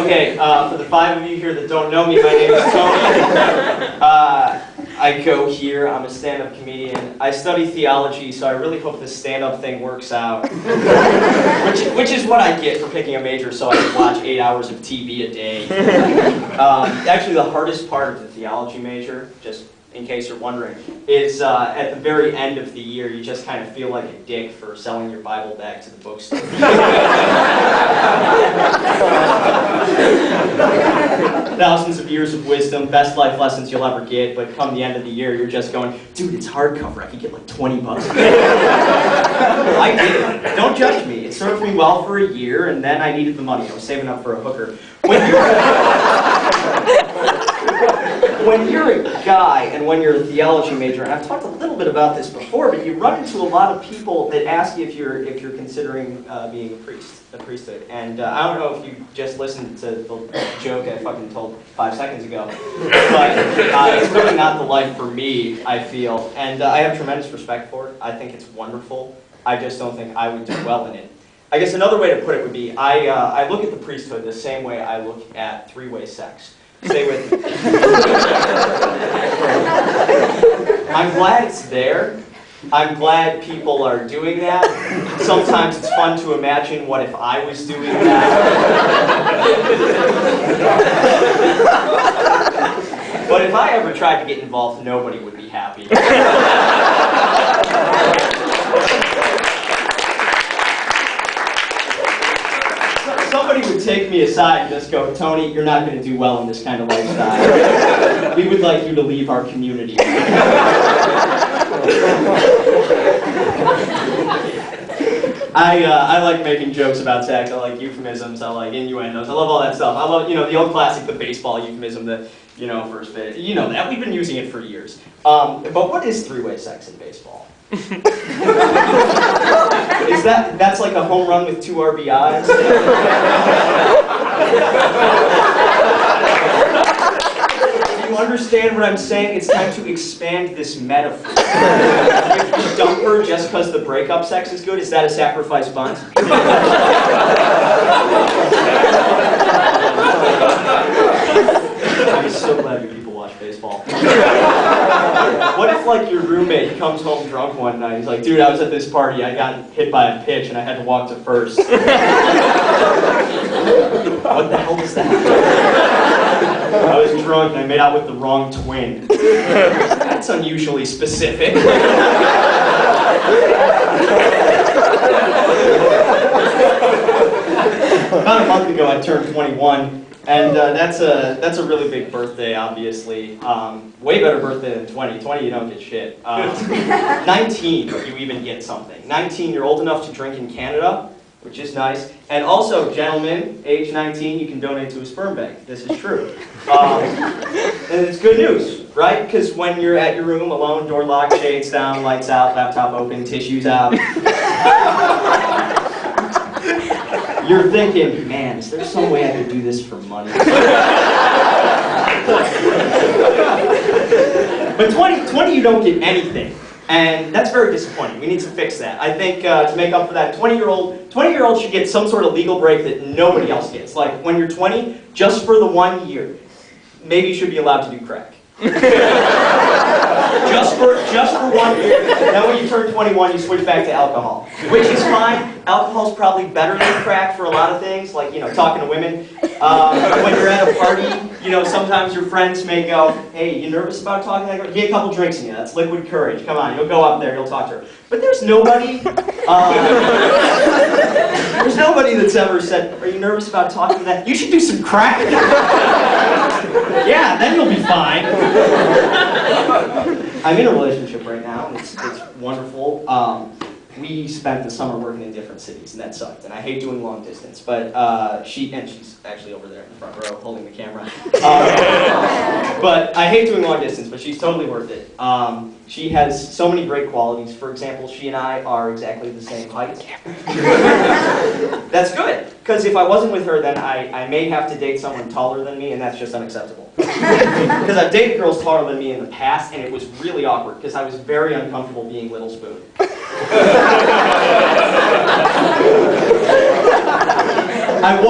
Okay, for the 5 of you here that don't know me, my name is Tony. I go here, I'm a stand-up comedian. I study theology, so I really hope this stand-up thing works out. which is what I get for picking a major, so I can watch 8 hours of TV a day. Actually, the hardest part of the theology major, just in case you're wondering, is at the very end of the year, you just kind of feel like a dick for selling your Bible back to the bookstore. Thousands of years of wisdom, best life lessons you'll ever get, but come the end of the year, you're just going, dude, it's hardcover, I could get like 20 bucks. I did it. Don't judge me. It served me well for a year, and then I needed the money. I was saving up for a hooker. When you're a guy and when you're a theology major, and I've talked a little bit about this before, but you run into a lot of people that ask you if you're considering being a priesthood. And I don't know if you just listened to the joke I fucking told 5 seconds ago, but it's really not the life for me, I feel. And I have tremendous respect for it. I think it's wonderful. I just don't think I would do well in it. I guess another way to put it would be, I look at the priesthood the same way I look at three-way sex. Stay with me. I'm glad it's there. I'm glad people are doing that. Sometimes it's fun to imagine what if I was doing that. But if I ever tried to get involved, nobody would be happy. Somebody would take me aside and just go, Tony, you're not going to do well in this kind of lifestyle. We would like you to leave our community. I like making jokes about sex. I like euphemisms. I like innuendos. I love all that stuff. I love, the old classic, the baseball euphemism, the, first bit. You know that. We've been using it for years. But what is three-way sex in baseball? That's like a home run with 2 RBIs? Do you understand what I'm saying? It's time to expand this metaphor. If you dump her just because the breakup sex is good, is that a sacrifice bunt? I'm so glad you people watch baseball. What if, like, your roommate comes home drunk one night, he's like, dude, I was at this party, I got hit by a pitch and I had to walk to first. What the hell was that? I was drunk and I made out with the wrong twin. That's unusually specific. About a month ago, I turned 21. And that's a really big birthday, obviously. Way better birthday than 20. 20, you don't get shit. 19, you even get something. 19, you're old enough to drink in Canada, which is nice. And also, gentlemen, age 19, you can donate to a sperm bank. This is true. And it's good news, right? Because when you're at your room alone, door locked, shades down, lights out, laptop open, tissues out. You're thinking, man, is there some way I could do this for money? But 20, you don't get anything. And that's very disappointing. We need to fix that. I think to make up for that, 20-year-old should get some sort of legal break that nobody else gets. Like, when you're 20, just for the 1 year, maybe you should be allowed to do crack. Just for 1 year. Then when you turn 21, you switch back to alcohol, which is fine. Alcohol's probably better than crack for a lot of things, like, talking to women. When you're at a party, sometimes your friends may go, hey, you nervous about talking to that girl? Get a couple drinks in you. That's liquid courage. Come on, you'll go up there, you'll talk to her. But there's nobody that's ever said, are you nervous about talking to that? You should do some crack. Yeah, then you'll be fine. I'm in a relationship right now, and it's wonderful. We spent the summer working in different cities, and that sucked. And I hate doing long distance, but she's actually over there in the front row holding the camera. But I hate doing long distance, but she's totally worth it. She has so many great qualities. For example, she and I are exactly the same height. That's good, because if I wasn't with her, then I may have to date someone taller than me, and that's just unacceptable. Because I've dated girls taller than me in the past, and it was really awkward, because I was very uncomfortable being Little Spoon. I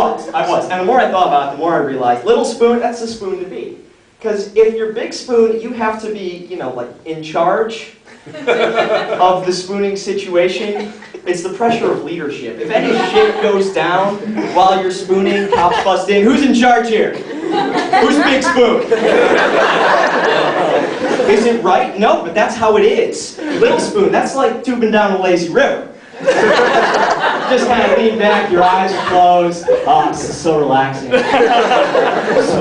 was. And the more I thought about it, the more I realized, little spoon, that's the spoon to be. Because if you're big spoon, you have to be, you know, like in charge of the spooning situation. It's the pressure of leadership. If any shit goes down while you're spooning, cops bust in, who's in charge here? Who's big spoon? Is it right? No, but that's how it is. Little spoon, that's like tubing down a lazy river. Just kind of lean back, your eyes are closed. Oh, this is so relaxing. So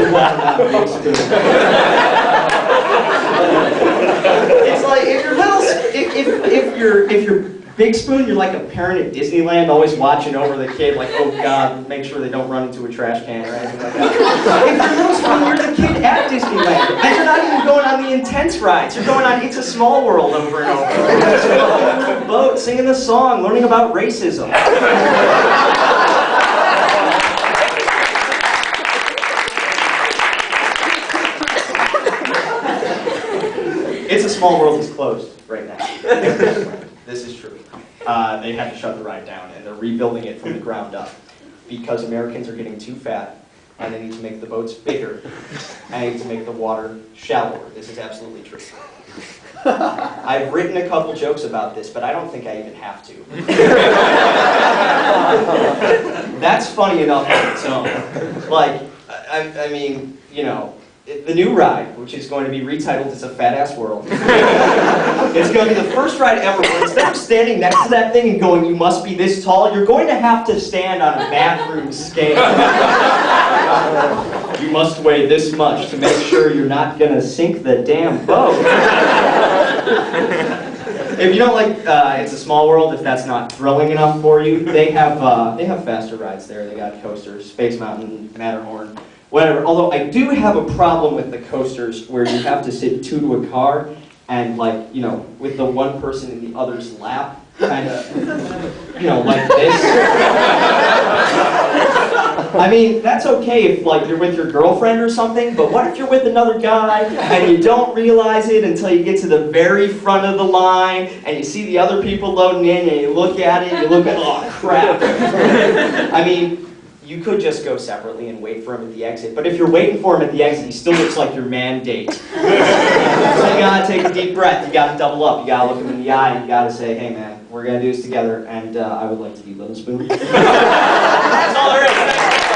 glad I'm not a big spoon. It's like if you're little, if you're big spoon, you're like a parent at Disneyland, always watching over the kid, like, oh God, make sure they don't run into a trash can or anything like that. If you're little spoon, you're the kid at Disneyland, and you're not even going on the intense rides. You're going on It's a Small World over and over. You're just going on a little boat, singing the song, learning about racism. It's a Small World is closed right now. This is true. They had to shut the ride down, and they're rebuilding it from the ground up because Americans are getting too fat, and they need to make the boats bigger, and they need to make the water shallower. This is absolutely true. I've written a couple jokes about this, but I don't think I even have to. That's funny enough on its own. Like, I mean, you know, the new ride, which is going to be retitled It's a Fat-Ass World. It's going to be the first ride ever where instead of standing next to that thing and going, you must be this tall, you're going to have to stand on a bathroom scale. You must weigh this much to make sure you're not going to sink the damn boat. If you don't like It's a Small World, if that's not thrilling enough for you, they have faster rides there. They got coasters, Space Mountain, Matterhorn. Whatever. Although I do have a problem with the coasters where you have to sit two to a car and, like, you know, with the one person in the other's lap, kind of, you know, like this. I mean, that's okay if, like, you're with your girlfriend or something, but what if you're with another guy and you don't realize it until you get to the very front of the line and you see the other people loading in and you look at it and you look at, oh, crap. I mean, you could just go separately and wait for him at the exit, but if you're waiting for him at the exit, he still looks like your mandate. So you gotta take a deep breath, you gotta double up, you gotta look him in the eye, and you gotta say, hey man, we're gonna do this together, and I would like to be Little Spoon. That's all there is.